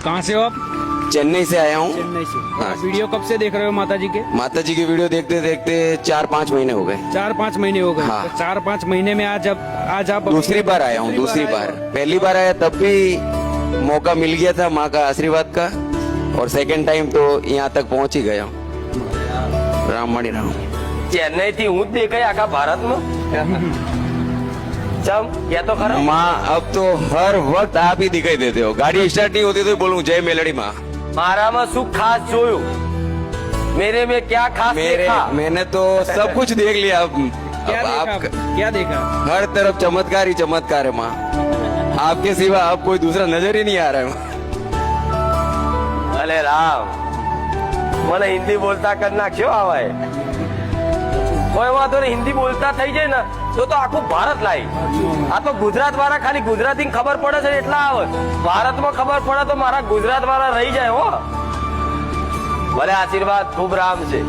कहाँ से हो आप? चेन्नई से आया हूँ। चेन्नई से। हाँ। वीडियो कब से देख रहे हो माता जी के? माता जी की वीडियो देखते देखते 4-5 महीने हो गए। 4-5 महीने हो गए। हाँ। तो 4-5 महीने में आज आप दूसरी बार आया हूँ, दूसरी बार। पहली बार आया तब भी मौका मिल गया था माँ का आशीर्वाद का, और सेकंड टाइम तो यहाँ तक पहुँच ही गया हूँ। राम मणि राम। चेन्नई थी હું જ દેખાય આખા ભારતમાં ચમ કે તો ખરો माँ अब तो हर वक्त आप ही दिखाई देते हो। गाड़ी स्टार्ट नहीं होती तो बोलूं जय मेलड़ी माँ। મારામાં શું ખાસ જોયું मेरे में क्या खास देखा मैंने तो सब कुछ देख लिया। अब क्या देखा? आप क्या देखा? हर तरफ चमत्कार ही चमत्कार है माँ। आपके सिवा अब कोई दूसरा नजर ही नहीं आ रहा है। અલે રામ મને હિન્દી બોલતા કરી નાખ્યો આવાય કોઈ વાંધો નહીં હિન્દી બોલતા થઈ જાય ને તો આખું ભારત લાવી આ તો ગુજરાત વાળા ખાલી ગુજરાતી ખબર પડે છે એટલા આવે ભારતમાં ખબર પડે તો મારા ગુજરાત વાળા રહી જાય હો ભલે આશીર્વાદ ખૂબ રામ છે